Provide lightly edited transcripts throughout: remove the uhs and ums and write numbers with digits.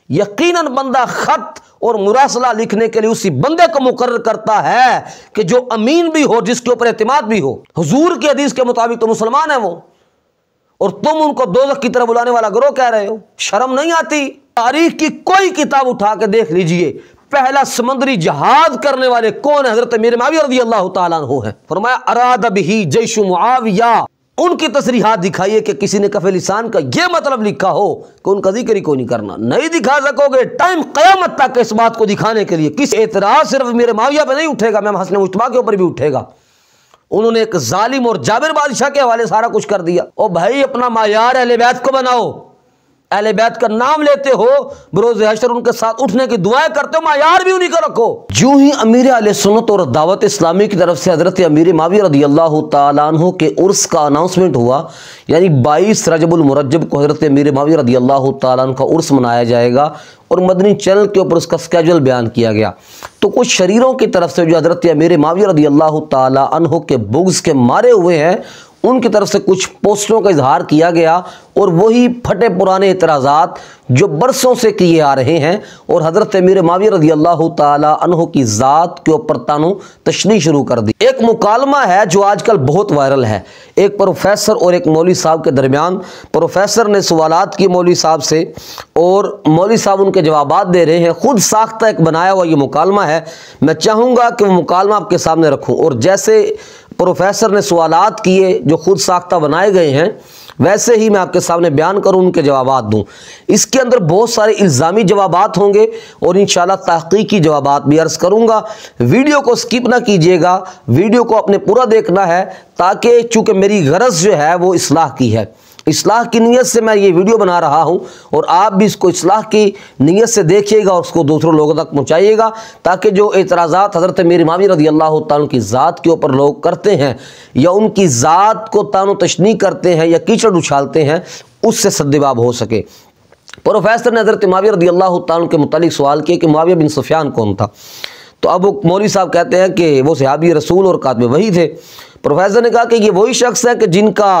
यकीनन बंदा खत और मुरासला लिखने के लिए उसी बंदे को मुकर्रर करता है कि जो अमीन भी हो, जिसके ऊपर एतमाद भी हो। हुजूर की हदीस के मुताबिक तो मुसलमान है वो, और तुम उनको दोज़ख की तरफ बुलाने वाला गिरोह कह रहे हो। शर्म नहीं आती? तारीख की कोई किताब उठा के देख लीजिए, पहला समंदरी जहाज करने वाले कौन है? हजरत अमीर मुआविया रज़ियल्लाहु ताला अन्हु है। फरमाया अराद बिही जैश मुआविया। उनकी तसरीहात दिखाइए कि किसी ने कफ़े लिसान का यह मतलब लिखा हो कि उनका जिक्र ही कोई नहीं करना। नहीं दिखा सकोगे, टाइम क़यामत तक इस बात को दिखाने के लिए। किस एतराज सिर्फ मेरे मुआविया पे नहीं उठेगा, मैं हसन मुश्तबा के ऊपर भी उठेगा। उन्होंने एक जालिम और जाबिर बादशाह के हवाले सारा कुछ कर दिया। ओ भाई, अपना मायार अहले बैत को बनाओ। अहले बैत का नाम लेते हो, बरोज़ हशर उनके साथ उठने की दुआएं करते हो, मायार भी उन्हीं को रखो। यूं ही अमीर अहले सुन्नत और दावत इस्लामी की तरफ से हजरत अमीर मुआविया रज़ियल्लाहु ताला अन्हु के उर्स का अनाउंसमेंट हुआ, यानी 22 रजबुल मुरज्जब को हजरत अमीर मुआविया रज़ियल्लाहु ताला अन्हु का उर्स मनाया जाएगा, और मदनी चैनल के ऊपर उसका स्केड्यूल बयान किया गया। तो कुछ शरीरों की तरफ से जो हजरत अमीर मुआविया रज़ियल्लाहु ताला अन्हु के बुग़्ज़ के मारे हुए हैं, उनकी तरफ से कुछ पोस्टरों का इजहार किया गया, और वही फटे पुराने एतराज़ात जो बरसों से किए आ रहे हैं, और हज़रत अमीर मुआविया रज़ियल्लाहु ताला अन्हु की ज़ात के ऊपर तानो तशनीह शुरू कर दी। एक मुकालमा है जो आजकल बहुत वायरल है, एक प्रोफेसर और एक मौलवी साहब के दरमियान। प्रोफेसर ने सवालात किए मौलवी साहब से, और मौलवी साहब उनके जवाबात दे रहे हैं। खुद साख्ता एक बनाया हुआ ये मुकालमा है। मैं चाहूँगा कि वो मुकालमा आपके सामने रखूँ, और जैसे प्रोफेसर ने सवालात किए जो खुद साख्ता बनाए गए हैं, वैसे ही मैं आपके सामने बयान करूं, उनके जवाबात दूं। इसके अंदर बहुत सारे इल्ज़ामी जवाबात होंगे, और इंशाअल्लाह तहक़ीक़ी जवाबात भी अर्ज़ करूंगा। वीडियो को स्किप ना कीजिएगा, वीडियो को अपने पूरा देखना है, ताकि चूँकि मेरी गरज जो है वो इस्लाह की है, इस्लाह की नीयत से मैं ये वीडियो बना रहा हूँ, और आप भी इसको इस्लाह की नीयत से देखिएगा और उसको दूसरों लोगों तक पहुँचाइएगा, ताकि जो एतराज़ात हज़रत अमीर मुआविया रज़ियल्लाहु ताला की ज़ात के ऊपर लोग करते हैं, या उनकी ज़ात को तानो तशनीह करते हैं या कीचड़ उछालते हैं, उससे सद्दबाब हो सके। प्रोफेसर ने हज़रत मुआविया रज़ियल्लाहु ताला के मुतालिक सवाल किया कि मुआविया बिन सुफ़ियान कौन था? तो अब वो मौलवी साहब कहते हैं कि वो सहाबी रसूल और कातिब वही थे। प्रोफेसर ने कहा कि ये वही शख्स है कि जिनका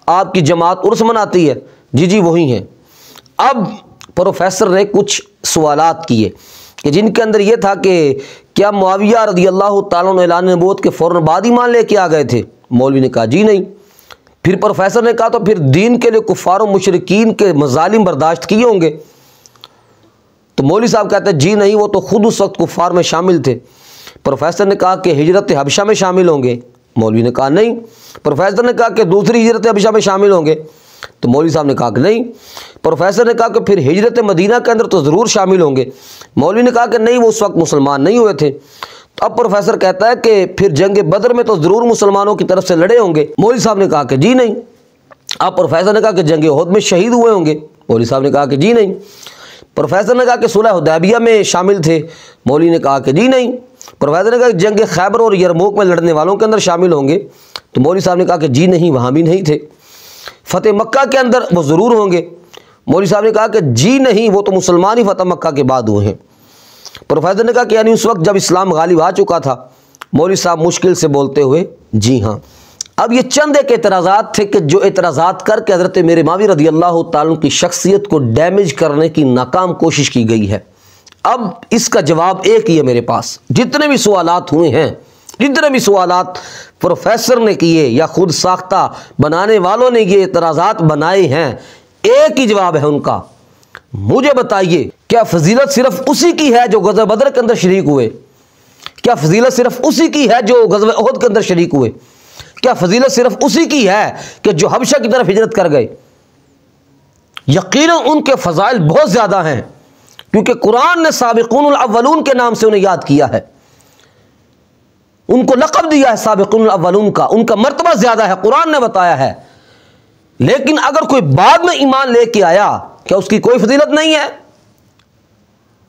आपकी जमात उर्स मनाती है। जी जी वही हैं। अब प्रोफेसर ने कुछ सवालात किए कि जिनके अंदर ये था कि क्या मुआविया रज़ियल्लाहु ताला अन्हु ऐलान नबूवत के फ़ौरन बाद ईमान लेके आ गए थे? मौलवी ने कहा जी नहीं। फिर प्रोफेसर ने कहा तो फिर दीन के लिए कुफ़ार और मुशरिकीन के मज़ालिम बर्दाश्त किए होंगे? तो मौलवी साहब कहते हैं जी नहीं, वो तो खुद उस वक्त कुफ़ार में शामिल थे। प्रोफेसर ने कहा कि हिजरत हबशा में शामिल होंगे? मौलवी ने कहा नहीं। प्रोफेसर ने कहा कि दूसरी हिजरत हबशा में शामिल होंगे? तो मौलवी साहब ने कहा कि नहीं। प्रोफेसर ने कहा कि फिर हिजरत मदीना के अंदर तो ज़रूर शामिल होंगे? मौलवी ने कहा कि नहीं, वो उस वक्त मुसलमान नहीं हुए थे। तो अब प्रोफेसर कहता है कि फिर जंग बदर में तो ज़रूर मुसलमानों की तरफ से लड़े होंगे? मौलवी साहब ने कहा कि जी नहीं। अब प्रोफेसर ने कहा कि जंग उहद में शहीद हुए होंगे? मौलवी साहब ने कहा कि जी नहीं। प्रोफेसर ने कहा कि सुलह हुदैबिया में शामिल थे? मौलवी ने कहा कि जी नहीं। प्रोफेसर ने कहा कि जंग खैबर और यरमूक में लड़ने वालों के अंदर शामिल होंगे? तो मौलवी साहब ने कहा कि जी नहीं, वहाँ भी नहीं थे। फ़तेह मक्का के अंदर वो ज़रूर होंगे? मौलवी साहब ने कहा कि जी नहीं, वो तो मुसलमान ही फ़तेह मक्का के बाद हुए हैं। प्रोफेसर ने कहा कि यानी उस वक्त जब इस्लाम गालिब आ चुका था? मौलवी साहब मुश्किल से बोलते हुए जी हाँ। अब ये चंद एक एतराज़ात थे कि जो एतराज़ात करके हज़रत अमीर मुआविया रज़ियल्लाहु ताला की शख्सियत को डैमेज करने की नाकाम कोशिश की गई है। अब इसका जवाब एक ही है मेरे पास। जितने भी सवालात हुए हैं, जितने भी सवालात प्रोफेसर ने किए या खुद साख्ता बनाने वालों ने ये एतराज़ात बनाए हैं, एक ही जवाब है उनका। मुझे बताइए, क्या फजीलत सिर्फ उसी की है जो ग़ज़वा बदर के अंदर शरीक हुए? क्या फजीलत सिर्फ उसी की है जो ग़ज़वा उहद के अंदर शरीक हुए? क्या फजीलत सिर्फ उसी की है कि जो हबशा की तरफ हिजरत कर गए? यकीनन उनके फ़ज़ाइल बहुत ज़्यादा हैं, क्योंकि कुरान ने साबिक़ूनुल अव्वलून के नाम से उन्हें याद किया है, उनको लक़ब दिया है साबिक़ूनुल अव्वलून का। उनका मर्तबा ज़्यादा है, कुरान ने बताया है। लेकिन अगर कोई बाद में ईमान लेके आया, क्या उसकी कोई फजीलत नहीं है?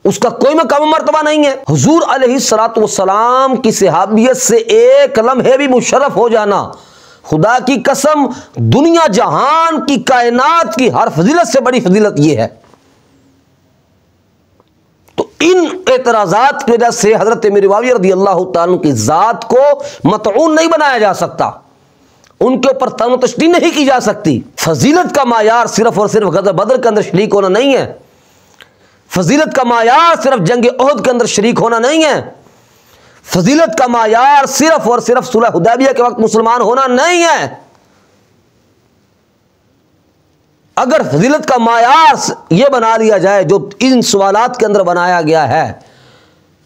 उसका कोई मकाम मर्तबा नहीं है? हुजूर अलैहिस्सलातु वस्सलाम की सहाबियत से एक लम्हे भी मुशर्रफ हो जाना, खुदा की कसम दुनिया जहान की कायनात की हर फजीलत से बड़ी फजीलत यह है। तो इन एतराज़ात की वजह से हज़रत अमीर मुआविया रज़ियल्लाहु ताला की ज़ात को मतऊन नहीं बनाया जा सकता, उनके ऊपर तानो तशनीह नहीं की जा सकती। फजीलत का मायार सिर्फ और सिर्फ ग़ज़वा बदर के अंदर शरीक होना नहीं है। फजीलत का मायार सिर्फ जंग ओहद के अंदर शरीक होना नहीं है। फजीलत का मायार सिर्फ और सिर्फ सुलह हुदैबिया के वक्त मुसलमान होना नहीं है। अगर फजीलत का मायार यह बना लिया जाए जो इन सवालात के अंदर बनाया गया है,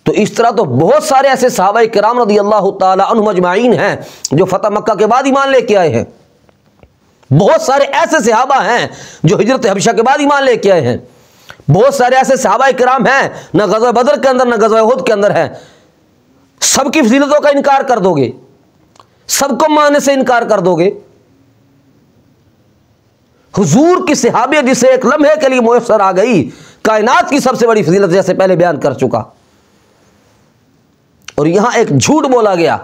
तो इस तरह तो बहुत सारे ऐसे सहाबा किराम रज़ी अल्लाह ताला अन्हुम अजमाइन हैं जो फतह मक्का के बाद ईमान लेके आए हैं। बहुत सारे ऐसे सहाबा हैं जो हिजरत हबशा के बाद ईमान लेके आए हैं। बहुत सारे ऐसे सहाबा किराम हैं, न गज़वा बदर के अंदर न गज़वा उहद के अंदर है। सबकी फजीलतों का इनकार कर दोगे, सबको मानने से इनकार कर दोगे। हुजूर की सहाबियत जिसे एक लम्हे के लिए मुयस्सर आ गई, कायनात की सबसे बड़ी फजीलत, जैसे पहले बयान कर चुका। और यहां एक झूठ बोला गया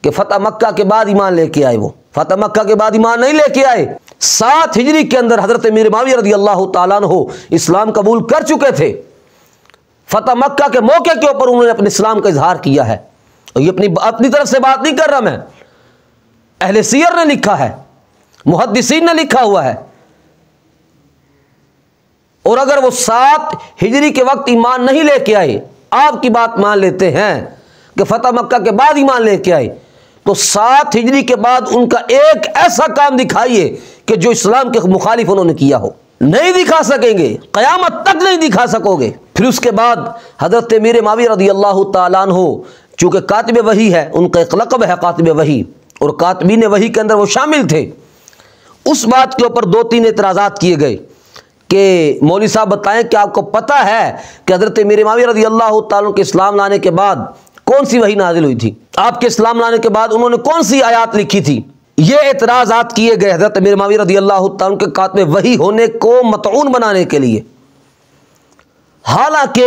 कि फतह मक्का के बाद ईमान लेके आए। वो फतह मक्का के बाद ईमान नहीं लेके आए। 7 हिजरी के अंदर हजरत अमीर मुआविया रज़ी अल्लाह ताला अन्हु इस्लाम कबूल कर चुके थे। फतह मक्का के मौके के ऊपर उन्होंने अपने इस्लाम का इजहार किया है। और ये अपनी तरफ से बात नहीं कर रहा मैं, अहले सीयर ने लिखा है, मुहद्दिसीन ने लिखा हुआ है। और अगर वो 7 हिजरी के वक्त ईमान नहीं लेके आए, आपकी बात मान लेते हैं कि फतह मक्का के बाद ईमान लेके आए, तो 7 हिजरी के बाद उनका एक ऐसा काम दिखाइए कि जो इस्लाम के मुखालिफ उन्होंने किया हो। नहीं दिखा सकेंगे, क़यामत तक नहीं दिखा सकोगे। फिर उसके बाद हज़रत अमीर मुआविया रज़ी अल्लाह ताला अन्हु, चूँकि कातिब वही है, उनका एक लक़ब है कातिब वही, और कातिबीन वही के अंदर वो शामिल थे। उस बात के ऊपर 2-3 एतराज़ात किए गए कि मौलवी साहब बताएं कि आपको पता है कि हज़रत अमीर मुआविया रज़ी अल्लाह ताला के इस्लाम लाने के बाद कौन सी वही नाजिल हुई थी? आपके इस्लाम लाने के बाद उन्होंने कौन सी आयात लिखी थी? ये एतराज़ात किए गए हज़रत अमीर मुआविया रज़ी अल्लाह ताला के कातिब वही होने को मतऊन बनाने के लिए। हालांकि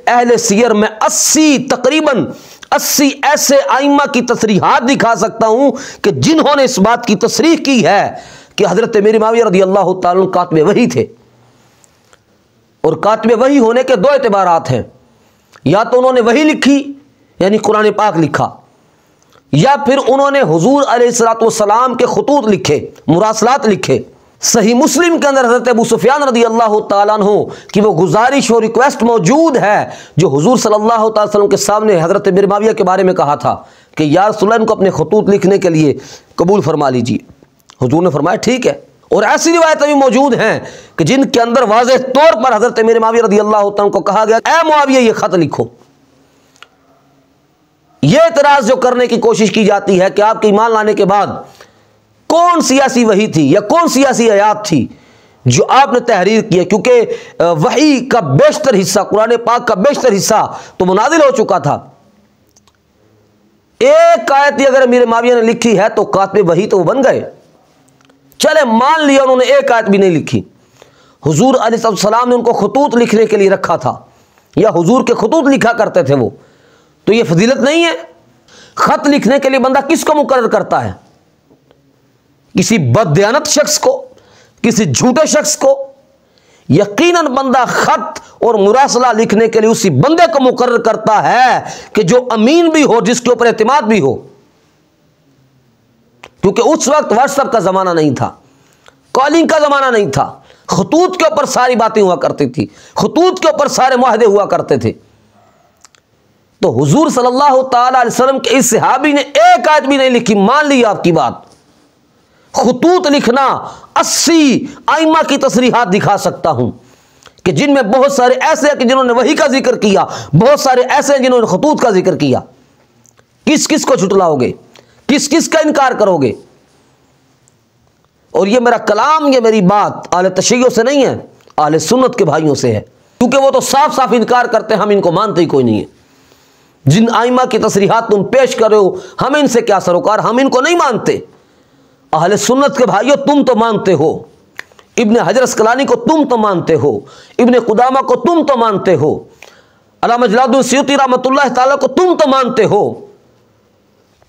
अहले सियर में तकरीबन 80 ऐसे आइम्मा की तसरीहात दिखा सकता हूं कि जिन्होंने इस बात की तसरीह की है कि हज़रत अमीर मुआविया रज़ी अल्लाह ताला कातिब वही थे। और कातिब वही होने के 2 एतबारात हैं, या तो उन्होंने वही लिखी यानी कुरान पाक लिखा, या फिर उन्होंने हुजूर अलैहिस्सलाम के खुतूत लिखे, मुरासलात लिखे। सही मुस्लिम के अंदर हज़रत अबू सुफियान रज़ी अल्लाह ताला अन्हु की वो गुजारिश और रिक्वेस्ट मौजूद है जो हुजूर सल्लल्लाहु अलैहि वसल्लम के सामने हज़रत अमीर मुआविया के बारे में कहा था कि या रसूल अल्लाह को अपने खुतूत लिखने के लिए कबूल फरमा लीजिए। हुजूर ने फरमाया ठीक है। और ऐसी रिवायतें भी मौजूद हैं कि जिनके अंदर वाज़ेह तौर पर हज़रत अमीर मुआविया रज़ी अल्लाह ताला को कहा गया, ऐ मुआविया ये ख़त लिखो। यह एतराज़ जो करने की कोशिश की जाती है कि आपके ईमान लाने के बाद कौन सी ऐसी वही थी या कौन सी ऐसी आयात थी जो आपने तहरीर की है, क्योंकि वही का बेशतर हिस्सा, कुरान पाक का बेशतर हिस्सा तो मुनाजिल हो चुका था। एक आयत अगर अमीर मुआविया ने लिखी है तो कातिब वही तो वो बन गए। चले मान लिया उन्होंने एक आयत भी नहीं लिखी, हुजूर अलैहिस्सलाम ने उनको खुतूत लिखने के लिए रखा था या हुजूर के खुतूत लिखा करते थे वो, तो ये फजीलत नहीं है? खत लिखने के लिए बंदा किसको मुकर्रर करता है? किसी बददियानत शख्स को, किसी झूठे शख्स को? यकीनन बंदा खत और मुरासला लिखने के लिए उसी बंदे को मुकर्रर करता है कि जो अमीन भी हो, जिसके ऊपर एतमाद भी हो। क्योंकि उस वक्त व्हाट्सएप का जमाना नहीं था, कॉलिंग का जमाना नहीं था, खतूत के ऊपर सारी बातें हुआ करती थी, खतूत के ऊपर सारे मुआहदे हुआ करते थे। तो हुजूर सल्लल्लाहु ताला अलैहि वसल्लम के इस सहाबी ने एक आयत भी नहीं लिखी। मान ली आपकी बात, खतूत लिखना 80 आइम्मा की तसरीहात दिखा सकता हूं कि जिनमें बहुत सारे ऐसे हैं कि जिन्होंने वही का जिक्र किया, बहुत सारे ऐसे हैं जिन्होंने खतूत का जिक्र किया। किस किस को झुटलाओगे, किस किस का इनकार करोगे? और ये मेरा कलाम, ये मेरी बात आले तशय्यो से नहीं है, आले सुन्नत के भाइयों से है, क्योंकि वो तो साफ साफ इनकार करते हैं, हम इनको मानते ही कोई नहीं है। जिन आइमा की तसरीहात तुम पेश कर रहे हो, हमें इनसे क्या सरोकार, हम इनको नहीं मानते। अहले सुन्नत के भाइयों तुम तो मानते हो, इब्ने हजर अस्कलानी को तुम तो मानते हो, इब्ने कुदामा को तुम तो मानते हो, अल्लामा जलालुद्दीन सयूती रहमतुल्लाह ताला को तुम तो मानते हो।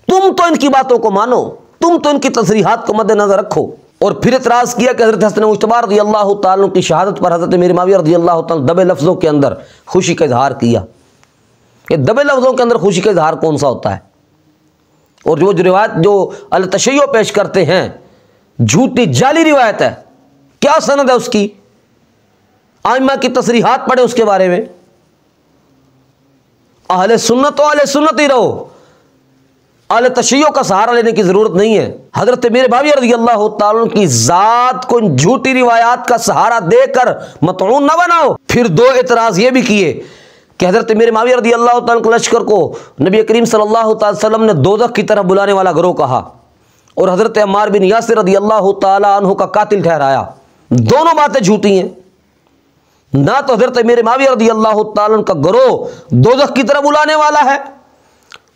तुम तो इनकी बातों को मानो, तुम तो इनकी तसरीहात को मद्देनजर रखो। और फिर इतराज़ किया कि हज़रत हसन मुज्तबा रज़ी अल्लाह ताला की शहादत पर हज़रत अमीर मुआविया रज़ी अल्लाह ताला दबे लफ्ज़ों के अंदर खुशी का इजहार किया। ये दबे लफ्ज़ों के अंदर खुशी का इजहार कौन सा होता है? और जो रिवायत जो अल तशय्यो पेश करते हैं, झूठी जाली रिवायत है, क्या सनद है उसकी? आइम्मा की तसरीहात पढ़े उसके बारे में। अहले सुन्नत तो अहले सुन्नत ही रहो, अहले तशय्यो का सहारा लेने की जरूरत नहीं है। हजरत मीर भावी रज़ी अल्लाह तआला की जात को झूठी रिवायात का सहारा देकर मतऊन न बनाओ। फिर दो एतराज ये भी किए कि हजरत मीर माविया रज़ी अल्लाह तआला के लश्कर को नबी करीम सल्लल्लाहु अलैहि वसल्लम ने दोज़ख की तरफ बुलाने वाला गिरोह कहा और हजरत अम्मार बिन यासिर रज़ी अल्लाह तआला अन्हु का कातिल ठहराया। दोनों बातें झूठी हैं। ना तो हजरत मीर माविया रज़ी अल्लाह तआला का गिरोह दोज़ख की तरफ बुलाने वाला है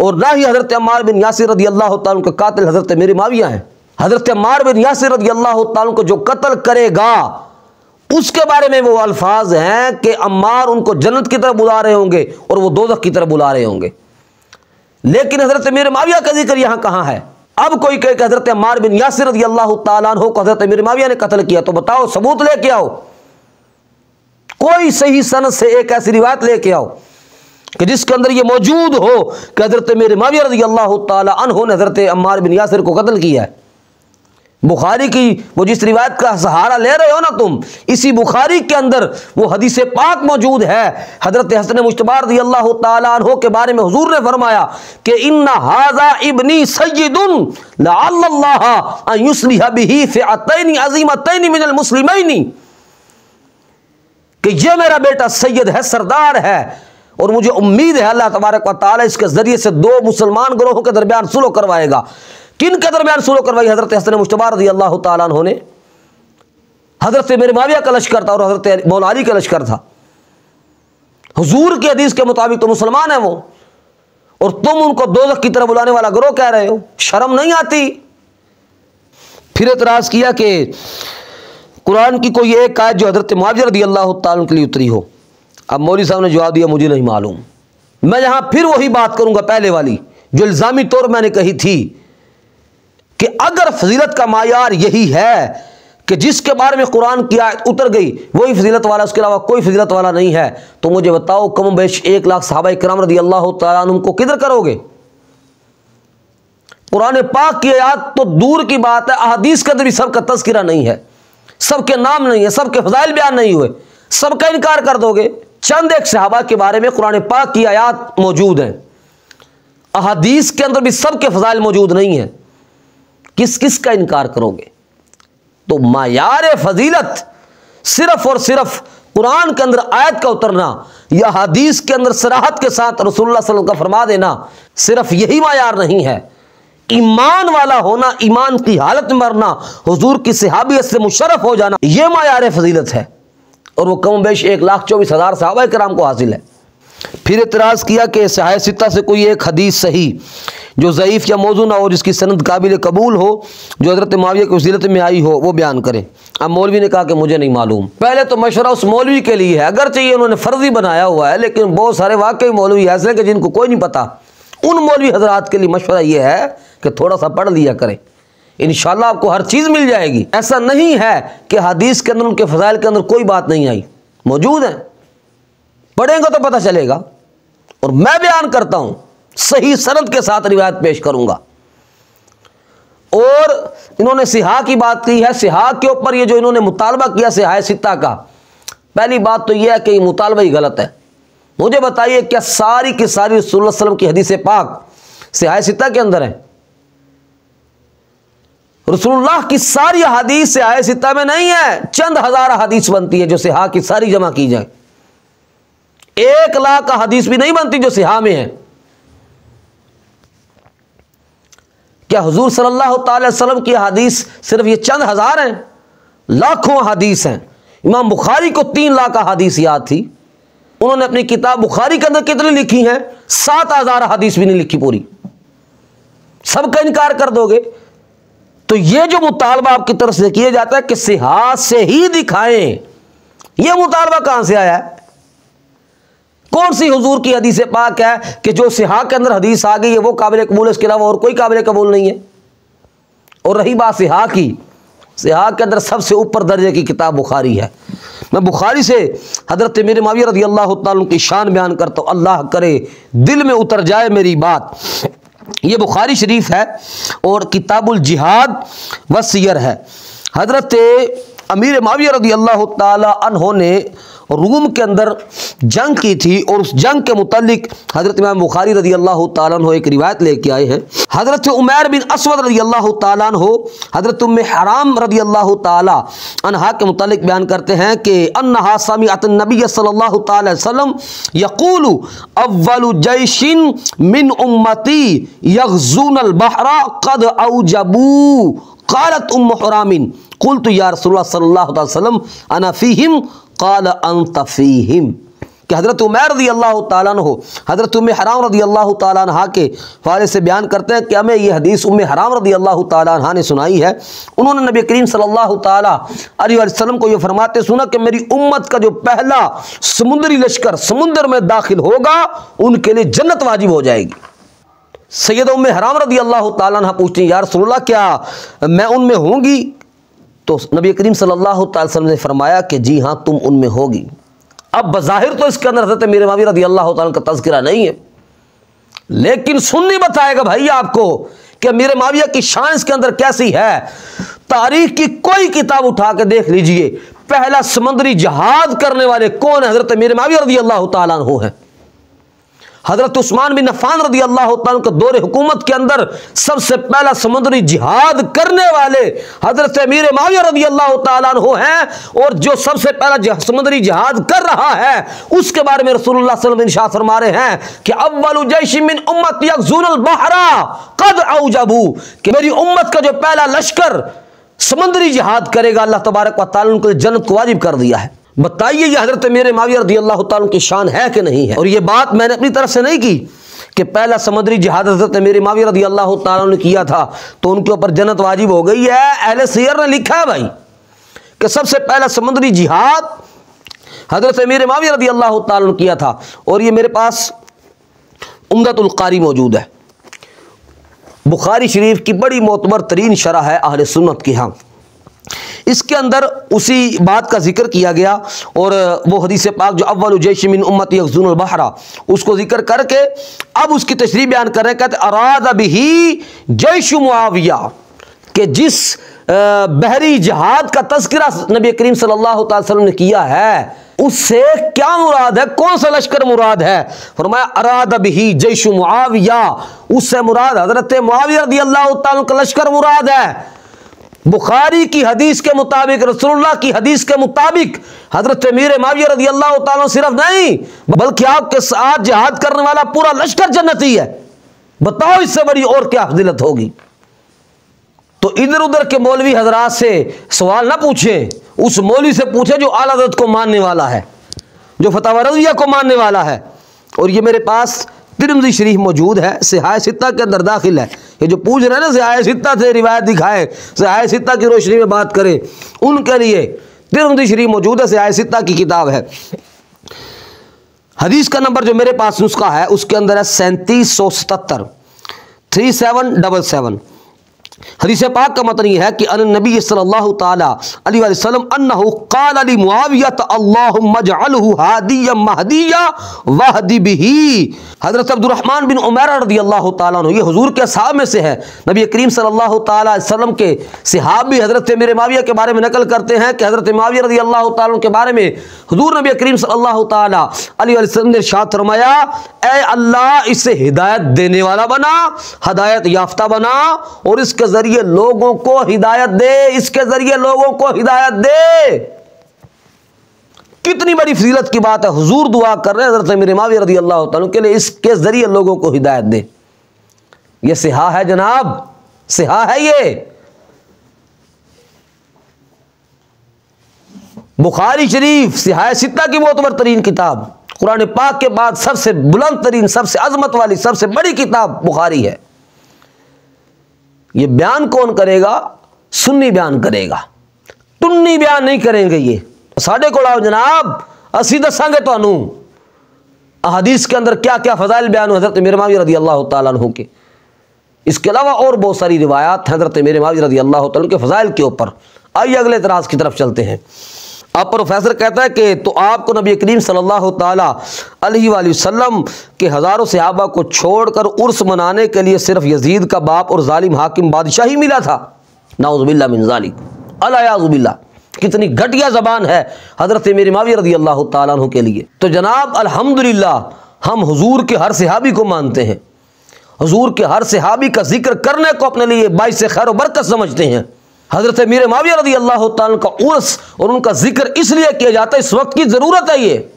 और ना ही हजरत अम्मार बिन यासिर रज़ी अल्लाह तआला का कातिल हजरत मीर माविया है। हजरत अम्मार बिन यासिर रज़ी अल्लाह तआला को जो कत्ल करेगा उसके बारे में वो अल्फाज हैं कि अम्मार उनको जन्नत की तरफ बुला रहे होंगे और वो दोज़ख की तरफ बुला रहे होंगे। लेकिन हजरत मीर माविया का जिक्र यहां कहां है? अब कोई कहे कि हजरत अम्मार बिन यासिर रज़ी अल्लाह तआला अन्हु को हजरत मीर माविया ने कत्ल किया, तो बताओ, सबूत लेके आओ, कोई सही सनद से एक ऐसी रिवायत लेके आओ कि जिसके अंदर ये मौजूद हो कि हजरत मीर माविया रज़ी अल्लाह तआला अन्हु ने हजरत अम्मार बिन यासिर को कत्ल किया है। बुखारी की वो जिस रिवायत का सहारा ले रहे हो ना तुम, इसी बुखारी के अंदर वो हदीस पाक मौजूद है। हजरत हसन मुज्तबा रज़ी अल्लाह तआला अन्हु के बारे में हुजूर ने फरमाया कि इन्ना हाज़ा इब्नी सय्यिदुन लअल्लाह अन युस्लिह बिही फ़िअतैन अज़ीमतैन मिनल मुस्लिमैन, कि ये मेरा बेटा सैयद है, सरदार है, और मुझे उम्मीद है अल्लाह तबारक व तआला इसके जरिए से दो मुसलमान ग्रोहों के दरमियान सुलह करवाएगा। किन के दरमियान सुलह करवाई? हजरत हसन मुज्तबा रज़ी अल्लाह तआला अन्हु ने। हजरत मीर माविया का लश्कर था और हजरत मौला अली का लश्कर था। हुजूर की हदीस के मुताबिक तो मुसलमान है वो, और तुम उनको दोज़ख की तरफ बुलाने वाला गिरोह कह रहे हो, शर्म नहीं आती? फिर एतराज किया कि कुरान की कोई एक आयत जो हजरत मुआविया रज़ी अल्लाह तआला के लिए उतरी हो। अब मौलवी साहब ने जवाब दिया, मुझे नहीं मालूम। मैं यहां फिर वही बात करूंगा पहले वाली जो इल्जामी तौर मैंने कही थी कि अगर फजीलत का मायार यही है कि जिसके बारे में कुरान की आयत उतर गई वही फजीलत वाला, उसके अलावा कोई फजीलत वाला नहीं है, तो मुझे बताओ कम बेश 1 लाख सहाबा किराम रज़ी अल्लाह तआला अन्हुम को किधर करोगे? कुरान पाक की आयत तो दूर की बात है, अहादीस के अंदर भी सबका तज़किरा नहीं है, सबके नाम नहीं है, सबके फजाइल बयान नहीं हुए, सबका इनकार कर दोगे। चंद एक सहाबा के बारे में कुरान पाक की आयत मौजूद है, अहादीस के अंदर भी सबके फजाइल मौजूद नहीं है, किस किस का इनकार करोगे? तो मायार फजीलत सिर्फ और सिर्फ कुरान के अंदर आयत का उतरना या हदीस के अंदर सराहत के साथ रसूलुल्लाह सल्लल्लाहु अलैहि वसल्लम का फरमा देना, सिर्फ यही मायार नहीं है। ईमान वाला होना, ईमान की हालत में मरना, हुजूर की सहाबियत से मुशर्रफ हो जाना, यह मायार फजीलत है, और वो कम बेश 1,24,000 सहाबा किराम को हासिल है। फिर इतराज़ किया कि सहाय सित्ता से कोई एक हदीस सही जो ज़ईफ़ या मौजू ना हो, जिसकी सनद काबिल कबूल हो, जो हज़रत मुआविया की वसीलत में आई हो, वो बयान करें। अब मौलवी ने कहा कि मुझे नहीं मालूम। पहले तो मशवरा उस मौलवी के लिए है, अगर चाहिए उन्होंने फ़र्ज़ी बनाया हुआ है, लेकिन बहुत सारे वाकई मौलवी ऐसे हैं कि जिनको कोई नहीं पता। उन मौलवी हजरात के लिए मशवरा ये है कि थोड़ा सा पढ़ लिया करें, इंशाअल्लाह आपको हर चीज़ मिल जाएगी। ऐसा नहीं है कि हदीस के अंदर उनके फ़ज़ाइल के अंदर कोई बात नहीं आई, मौजूद है, पढ़ेंगे तो पता चलेगा। और मैं बयान करता हूं, सही सनद के साथ रिवायत पेश करूंगा। और इन्होंने सिहा की बात की है, सिहा के ऊपर ये जो इन्होंने मुतालबा किया सिहा सित्ता का, पहली बात तो यह है कि ये मुतालबा ही गलत है। मुझे बताइए क्या सारी की सारी रसूलुल्लाह सल्लल्लाहु अलैहि वसल्लम की हदीस पाक सिहा सित्ता के अंदर है? रसूलुल्लाह की सारी हदीस सिहा सित्ता में नहीं है, चंद हजार हदीस बनती है जो सिहा की सारी जमा की जाए। 1 लाख का हदीस भी नहीं बनती जो सिहा में है। क्या हुजूर सल्लल्लाहु अलैहि वसल्लम की हदीस सिर्फ ये चंद हजार हैं? लाखों हदीस हैं। इमाम बुखारी को 3 लाख का हदीस याद थी, उन्होंने अपनी किताब बुखारी के अंदर कितनी लिखी हैं? 7,000 हदीस भी नहीं लिखी पूरी। सबका इनकार कर दोगे तो ये जो मुतालबा आपकी तरफ से किया जाता है कि सिहा से ही दिखाएं, यह मुतालबा कहां से आया है? कौन सी हुजूर की हदीस पाक है कि जो सिहा के अंदर हदीस आ गई है वो काबिल कबूल है, इसके अलावा और कोई काबिल कबूल नहीं है? और रही बात सिहा की, सिहा के अंदर सबसे ऊपर दर्जे की किताब बुखारी है। मैं बुखारी से हजरत मीर माविया रज़ी अल्लाह तआला की शान बयान करता हूँ, अल्लाह करे दिल में उतर जाए मेरी बात। ये बुखारी शरीफ है और किताबुल जिहाद व सियर है। हजरत अमीर माविया रज़ी अल्लाह तआला अन्हु ने रूम के अंदर जंग की थी और उस जंग के मुतालिक हज़रत इमाम बुखारी रज़ी अल्लाह ताला अन्हु एक रिवायत लेके आए हैं। हज़रत उमैर बिन अस्वद रज़ी अल्लाह ताला अन्हु हज़रत उम्मे हराम रज़ी अल्लाह ताला अन्हा के मुतालिक बयान करते हैं कि अन्नहा समिअत नबी सल्लल्लाहु ताला अलैहि वसल्लम यक़ूलु अव्वलु जैशिन मिन उम्मती यग़ज़ूनल बहरा क़द औजबू क़ालत उम्मु हरामिन क़ुल्तु या रसूलल्लाह सल्लल्लाहु अलैहि वसल्लम अना फ़ीहिम क़ाल अंत फ़ीहिम। कि हज़रत उमैर रज़ी अल्लाह ताला अन्हु हज़रत उम्मे हराम रज़ी अल्लाह ताला अन्हा के हवाले से बयान करते हैं कि हमें ये हदीस उम्मे हराम रज़ी अल्लाह ताला अन्हा ने सुनाई है। उन्होंने नबी करीम सल्लल्लाहु ताला अलैहि वसल्लम को ये फरमाते सुना कि मेरी उम्मत का जो पहला समुद्री लश्कर समुद्र में दाखिल होगा उनके लिए जन्नत वाजिब हो जाएगी। सैयद उम्मे हराम रज़ी अल्लाह ताला अन्हा पूछती हैं या रसूलल्लाह क्या मैं उनमें होंगी? तो नबी करीम सल्लल्लाहु अलैहि वसल्लम ने फरमाया कि जी हाँ तुम उनमें होगी। अब बज़ाहिर तो इसके अंदर हज़रत मीर माविया रज़ी अल्लाह ताला का तज़किरा नहीं है, लेकिन सुन्नी बताएगा भाई आपको कि मीर माविया की शान इसके अंदर कैसी है। तारीख की कोई किताब उठा के देख लीजिए, पहला समुद्री जहाज करने वाले कौन है? हज़रत मीर माविया रज़ी अल्लाह ताला अन्हु है। हज़रत उस्मान बिन अफ़्फ़ान रज़ी अल्लाह ताला के दौरे हुकूमत के अंदर सबसे पहला समुद्री जिहाद करने वाले हज़रत अमीर मुआविया रज़ी अल्लाह ताला अन्हु हैं। और जो सबसे पहला समुद्री जिहाद कर रहा है उसके बारे में रसूलुल्लाह सल्लल्लाहु अलैहि वसल्लम इरशाद फरमा रहे हैं कि अव्वलु जैश मिन उम्मती यग़ज़ूनुल बहरा क़द औजबू, कि मेरी उम्मत का जो पहला लश्कर समुद्री जिहाद करेगा अल्लाह तबारक व तआला उनको जन्नत को वाजिब कर दिया है। बताइए ये हज़रत मीर मुआविया रज़ी अल्लाह ताला की शान है कि नहीं है? और ये बात मैंने अपनी तरफ से नहीं की कि पहला समुद्री जिहाद हज़रत मीर मुआविया रज़ी अल्लाह ताला ने किया था तो उनके ऊपर जन्नत वाजिब हो गई है। अहले सीयर ने लिखा है भाई कि सबसे पहला समुद्री जिहाद हज़रत मीर मुआविया रज़ी अल्लाह ताला ने किया था। और ये मेरे पास उम्दतुल कारी मौजूद है, बुखारी शरीफ की बड़ी मोतबर तरीन शरह है अहले सुन्नत की। हाँ, इसके अंदर उसी बात का जिक्र किया गया और वो हदीस पाक जो अव्वलु जैश मिन उम्मती यग़ज़ूनुल बहरा उसको जिक्र करके अब उसकी तशरीह बयान कर रहे हैं। कहते अरादा बिही जैश मुआविया, कि जिस बहरी जहाद का तज़किरा नबी करीम सल्लल्लाहु अलैहि वसल्लम ने किया है उससे क्या मुराद है, कौन सा लश्कर मुराद है? फरमाया अरादा बिही जैश मुआविया, उससे मुराद हज़रत मुआविया रज़ी अल्लाह ताला का लश्कर मुराद है। बुखारी की हदीस के मुताबिक, रसूलुल्लाह की हदीस के मुताबिक हज़रत मीर मुआविया रज़ी अल्लाह ताला सिर्फ नहीं बल्कि आपके साथ जिहाद करने वाला पूरा लश्कर जन्नती है। बताओ इससे बड़ी और क्या फजीलत होगी? तो इधर उधर के मौलवी हजरात से सवाल ना पूछें, उस मौलवी से पूछे जो आला हज़रत को मानने वाला है, जो फतवा रज़विया को मानने वाला है। और ये मेरे पास तिरमिज़ी शरीफ मौजूद है, सिहाह सित्ता के अंदर दाखिल है। ये जो पूछ रहे हैं ना सिहाह सित्ता से रिवायत दिखाए, सिहाह सित्ता की रोशनी में बात करें, उनके लिए तिरमिज़ी शरीफ मौजूद है, सिहाह सित्ता की किताब है। हदीस का नंबर जो मेरे पास नुस्खा है उसके अंदर है 3777 3777। हदीस पाक का मतलब यह है कि अन नबी सल्लल्लाहु ताला अलैहि वसल्लम अन्नहु क़ाल लि मुआविया अल्लाहुम्मा जअलहु हादिय्यन महदिया वहदी बिही। हज़रत अब्दुर्रहमान बिन उमैर रज़ी अल्लाह ताला अन्हु, ये हुजूर के असहाब में से है, नबी करीम सल्लल्लाहु ताला अलैहि वसल्लम के सहाबी हज़रत मीर मुआविया के बारे में नकल करते हैं कि हज़रत मुआविया रज़ी अल्लाह ताला के बारे में हुजूर नबी करीम सल्लल्लाहु ताला अलैहि वसल्लम ने इरशाद फरमाया, ऐ अल्लाह इसे हिदायत देने वाला बना, हिदायत याफ्ता बना और इसके जरिए लोगों को हिदायत दे, इसके जरिए लोगों को हिदायत दे। कितनी बड़ी फजीलत की बात है। हुजूर दुआ कर रहे हैं हज़रत मीर मुआविया रज़ी अल्लाह ताला के लिए इसके जरिए लोगों को हिदायत दे। ये सिहा है जनाब, सिहा है ये। बुखारी शरीफ सिहा सित्ता की मोतबर तरीन किताब, कुरान पाक के बाद सबसे बुलंद तरीन, सबसे अजमत वाली, सबसे बड़ी किताब बुखारी है। ये बयान कौन करेगा? सुन्नी बयान करेगा, टुन्नी बयान नहीं करेंगे। ये साढ़े को आओ जनाब, असी दसांगे तुहानू हदीस के अंदर क्या क्या फजाइल बयान हुए हज़रत मीर मुआविया रज़ी अल्लाह ताला अन्हु के। इसके अलावा और बहुत सारी रिवायात हैं हज़रत मीर मुआविया रज़ी अल्लाह ताला के फजाइल के ऊपर। आइए अगले इतराज़ की तरफ चलते हैं। अब प्रोफेसर कहता है कि तो आपको नबी करीम सल्लल्लाहु ताला अलैहि वसल्लम के हज़ारों सहाबा को छोड़कर उर्स मनाने के लिए सिर्फ यजीद का बाप और जालिम हाकिम बादशाह ही मिला था? नाउज़ुबिल्लाह मिन ज़ालिक, अला याज़ुबिल्लाह। कितनी घटिया ज़बान है हज़रत मीर मुआविया रज़ी अल्लाह ताला अन्हु के लिए। तो जनाब अल्हम्दुलिल्लाह हम हुजूर के हर सहाबी को मानते हैं, हुजूर के हर सहाबी का जिक्र करने को अपने लिए बाइस खैर व बरकत समझते हैं। हज़रत मीर मुआविया रज़ी अल्लाह ताला का उर्स और उनका जिक्र इसलिए किया जाता है, इस वक्त की ज़रूरत है। ये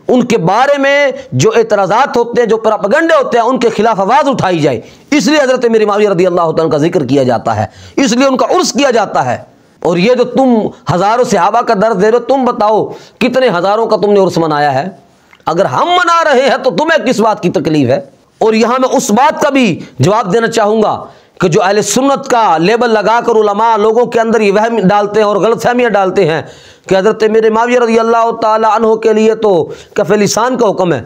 उनके बारे में जो एतराज़ात होते हैं, जो प्रोपेगेंडे होते हैं, उनके खिलाफ आवाज़ उठाई जाए, इसलिए हज़रत मीर मुआविया रज़ी अल्लाह ताला का जिक्र किया जाता है, इसलिए उनका उर्स किया जाता है। और ये जो तुम हज़ारों सहाबा का दर्द दे रहे हो, तुम बताओ कितने हज़ारों का तुमने उर्स मनाया है? अगर हम मना रहे हैं तो तुम्हें किस बात की तकलीफ है? और यहाँ मैं उस बात का भी जवाब देना चाहूँगा कि जो अहले सुन्नत का लेबल लगाकर उलमा लोगों के अंदर ये वहम डालते हैं और गलतफहमियाँ डालते हैं कि हज़रत मीर मुआविया रज़ी अल्लाह ताला अन्हु के लिए तो कफ़ लिसान का हुक्म है।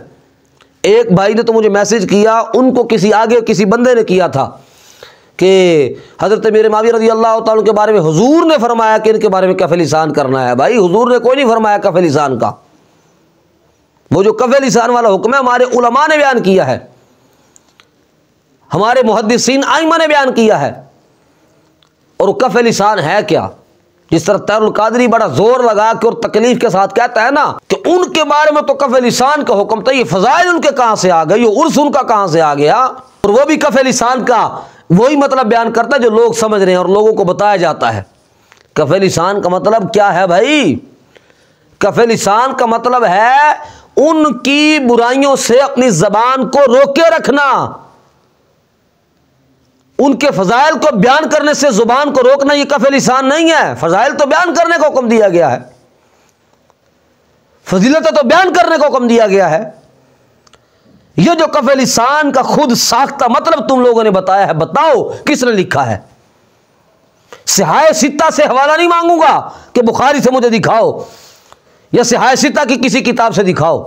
एक भाई ने तो मुझे मैसेज किया, उनको किसी आगे किसी बंदे ने किया था कि हज़रत मीर मुआविया रज़ी अल्लाह ताला के बारे में हुजूर ने फरमाया कि इनके बारे में कफ़ लिसान करना है। भाई हुजूर ने कोई नहीं फरमाया कफ़ लिसान का। वो जो कफ़ लिसान वाला हुक्म है हमारे उलमा ने बयान किया है, हमारे मुहद्दिसीन आइमा ने बयान किया है। और कफ़ लिसान है क्या? जिस तरह तैरुल कादरी बड़ा जोर लगा के और तकलीफ के साथ कहता है ना कि उनके बारे में तो कफ़ लिसान का हुक्म था, ये फ़ज़ाइल उनके कहाँ से आ गए, ये उर्स उनका कहाँ से आ गया? और वो भी कफ़ लिसान का वही मतलब बयान करता है जो लोग समझ रहे हैं और लोगों को बताया जाता है। कफ़ लिसान का मतलब क्या है भाई? कफ़ लिसान का मतलब है उनकी बुराइयों से अपनी ज़बान को रोके रखना, उनके फ़ज़ाइल को बयान करने से ज़ुबान को रोकना। ये कफ़ लिसान नहीं है। फ़ज़ाइल तो बयान करने का हुक्म दिया गया है, फजीलत तो बयान करने का हुक्म दिया गया है। ये जो कफ़ लिसान का खुद साख्ता मतलब तुम लोगों ने बताया है, बताओ किसने लिखा है? सिहाए सित्ता से हवाला नहीं मांगूंगा कि बुखारी से मुझे दिखाओ या सिहाए सित्ता की किसी किताब से दिखाओ।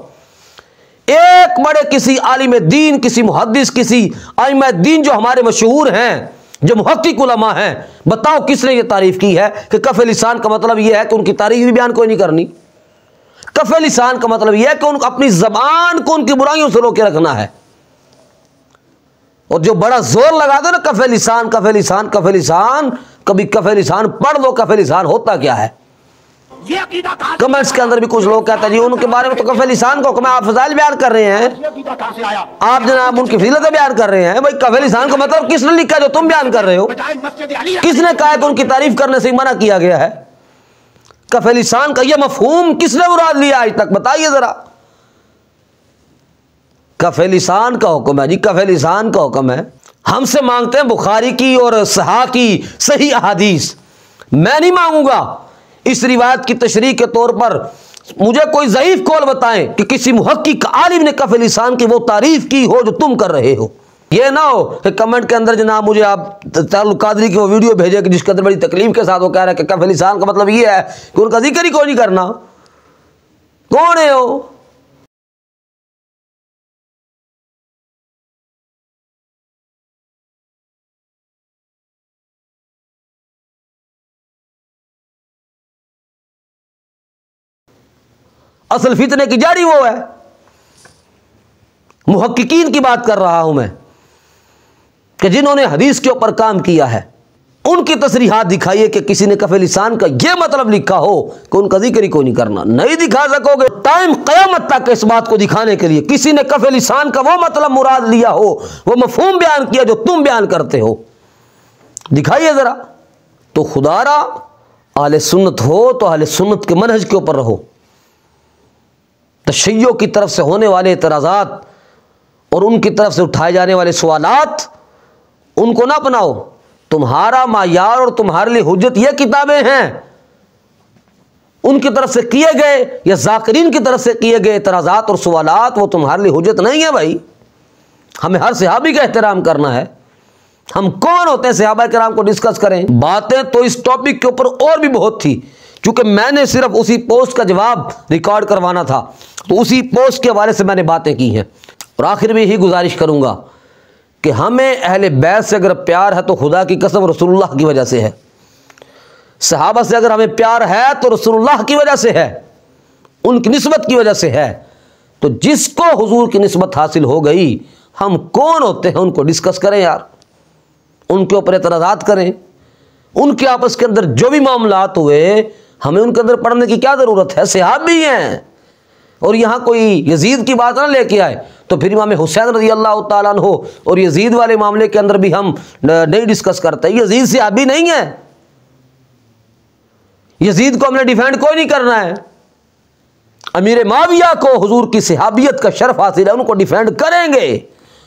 एक बड़े किसी आलिम दीन, किसी मुहद्दिस, किसी आइमा दीन जो हमारे मशहूर हैं, जो मुहक्किक उलमा हैं, बताओ किसने ये तारीफ की है कि कफ़ लिसान का मतलब यह है कि उनकी तारीफ भी बयान कोई नहीं करनी। कफ़ लिसान का मतलब यह है कि उनको अपनी ज़बान को उनकी बुराइयों से रोके रखना है। और जो बड़ा जोर लगा दो ना कफ़ लिसान कफ़ लिसान कफ़ लिसान, कभी कफ़ लिसान पढ़ लो कफ़ लिसान होता क्या है। कमेंट्स के अंदर भी कुछ लोग कहते हैं जी उनके बारे में तो कफ़ लिसान का हुक्म है, आप फ़ज़ाइल बयान कर रहे हैं, आप जनाब उनकी फजीलतें बयान कर रहे हैं। भाई कफ़ लिसान का मतलब किसने लिखा जो तुम बयान कर रहे हो? किसने कहा कि उनकी तारीफ करने से मना किया गया है? कफ़ लिसान का यह मफ़हूम किसने मुराद लिया आज तक? बताइए जरा। कफ़ लिसान का हुक्म है जी, कफ़ लिसान का हुक्म है। हमसे मांगते हैं बुखारी की और सहा की सही अहादीस, मैं नहीं मांगूंगा। इस रिवायत की तशरीह के तौर पर मुझे कोई ज़ईफ़ कौल बताएं कि किसी मुहक्किक आलिम ने कफ़ लिसान की वो तारीफ की हो जो तुम कर रहे हो। ये ना हो कि कमेंट के अंदर जनाब मुझे आप तैरुल कादरी की वो वीडियो भेजे कि जिसके अंदर बड़ी तकलीफ के साथ वो कह रहा है कि कफ़ लिसान का मतलब ये है कि उनका जिक्र ही कोई नहीं करना। कौन है वो? असल फितने की जड़ी वो है। मुहक्किकीन की बात कर रहा हूं मैं कि जिन्होंने हदीस के ऊपर काम किया है, उनकी तसरीहात दिखाइए कि किसी ने कफ़ लिसान का यह मतलब लिखा हो कि उनका जिक्र ही कोई नहीं करना। नहीं दिखा सकोगे टाइम क़यामत तक इस बात को दिखाने के लिए किसी ने कफ़ लिसान का वो मतलब मुराद लिया हो, वो मफ़हूम बयान किया जो तुम बयान करते हो, दिखाइए ज़रा। तो खुदारा अहले सुन्नत हो तो अहले सुन्नत के मनहज के ऊपर रहो। तशय्यो की तरफ से होने वाले एतराज़ात और उनकी तरफ से उठाए जाने वाले सवालात उनको ना अपनाओ। तुम्हारा मायार और तुम्हारे लिए हुज्जत ये किताबें हैं, उनकी तरफ से किए गए या ज़ाकिरीन की तरफ से किए गए एतराज़ात और सवालात वो तुम्हारे लिए हुज्जत नहीं है। भाई हमें हर सहाबी का एहतराम करना है। हम कौन होते हैं सहाबा किराम को डिस्कस करें? बातें तो इस टॉपिक के ऊपर और भी बहुत थी, क्योंकि मैंने सिर्फ उसी पोस्ट का जवाब रिकॉर्ड करवाना था, तो उसी पोस्ट के हवाले से मैंने बातें की हैं। और आखिर में यही गुजारिश करूँगा कि हमें अहले बैत से अगर प्यार है तो खुदा की कसम रसूलुल्लाह की वजह से है। सहाबा से अगर हमें प्यार है तो रसूलुल्लाह की वजह से है, उनकी निस्बत की वजह से है। तो जिसको हुजूर की निस्बत हासिल हो गई, हम कौन होते हैं उनको डिस्कस करें यार, उनके ऊपर एतराज़ात करें। उनके आपस के अंदर जो भी मामलात हुए हमें उनके अंदर पढ़ने की क्या ज़रूरत है, सहाबी हैं। और यहाँ कोई यजीद की बात ना लेके आए तो फिर इमाम हुसैन रज़ी अल्लाह ताला अन्हो और यजीद वाले मामले के अंदर भी हम नहीं डिस्कस करते। यजीद सहाबी नहीं है, यजीद को हमने डिफेंड कोई नहीं करना है। अमीर माविया को हुजूर की सहाबियत का शर्फ हासिल है, उनको डिफेंड करेंगे,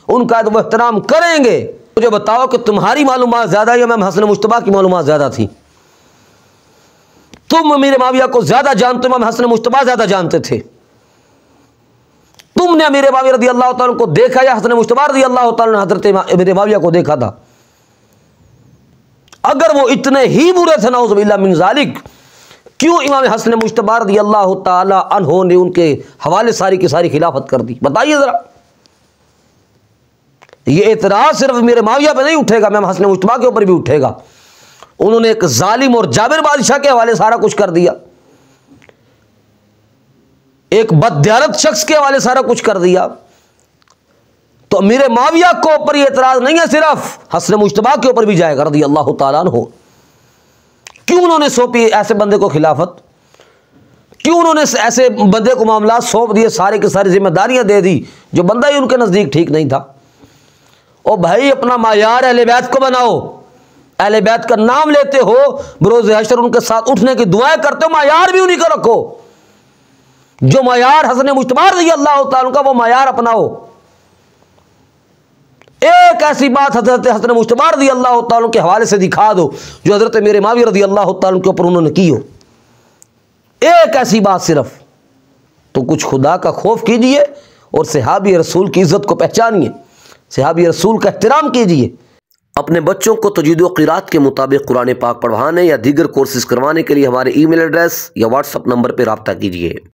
उनका अदब एहतराम करेंगे। मुझे बताओ कि तुम्हारी मालूमात ज़्यादा या इमाम हसन मुश्तबा की मालूमात ज़्यादा थी? तुम अमीर माविया को ज़्यादा जानते, इमाम हसन मुश्तबा ज़्यादा जानते थे। तुमने अमीर माविया रज़ी अल्लाह तआला को देखा या हसन मुश्तबा रज़ी अल्लाह तआला ने हज़रत अमीर माविया को देखा था? अगर वो इतने ही बुरे थे नऊज़ बिल्लाह मिन ज़ालिक, क्यों इमाम हसन मुश्तबा रज़ी अल्लाह तआला अन्हो ने उनके हवाले सारी की सारी खिलाफत कर दी? बताइए ज़रा। ये एतराज़ सिर्फ अमीर माविया पे नहीं उठेगा, इमाम हसन मुश्तबा के ऊपर भी उठेगा। उन्होंने एक जालिम और जाबिर बादशाह के हवाले सारा कुछ कर दिया, एक बददियानत शख्स के हवाले सारा कुछ कर दिया। तो अमीर माविया को ऊपर ये एतराज़ नहीं है, सिर्फ हसन मुश्तबा के ऊपर भी जाएगा रज़ी अल्लाह तआला अन्हु। क्यों उन्होंने सौंपी ऐसे बंदे को खिलाफत? क्यों उन्होंने ऐसे बंदे को मामला सौंप दिए, सारे की सारी जिम्मेदारियां दे दी जो बंदा ही उनके नज़दीक ठीक नहीं था? ओ भाई, अपना मायार अहले बैत को बनाओ। अहले बैत का नाम लेते हो, बरोज़ हशर उनके साथ उठने की दुआएं करते हो, मायार भी उन्हीं का रखो। जो मायार हसन मुश्तबा रज़ी अल्लाह तआला का, वो मायार अपनाओ। एक ऐसी बात हज़रत हसन मुश्तबा रज़ी अल्लाह तआला के हवाले से दिखा दो जो हज़रत अमीर माविया रज़ी अल्लाह तआला के ऊपर उन्होंने की हो, एक ऐसी बात सिर्फ। तो कुछ खुदा का खौफ कीजिए और सहाबी रसूल की इज़्ज़त को पहचानिए, सहाबी रसूल का एहतराम कीजिए। अपने बच्चों को तजवीद व क़िराअत के मुताबिक कुरान पाक पढ़वाने या दीगर कोर्सेज़ करवाने के लिए हमारे ईमेल एड्रेस या व्हाट्सएप नंबर पर रब्ता कीजिए।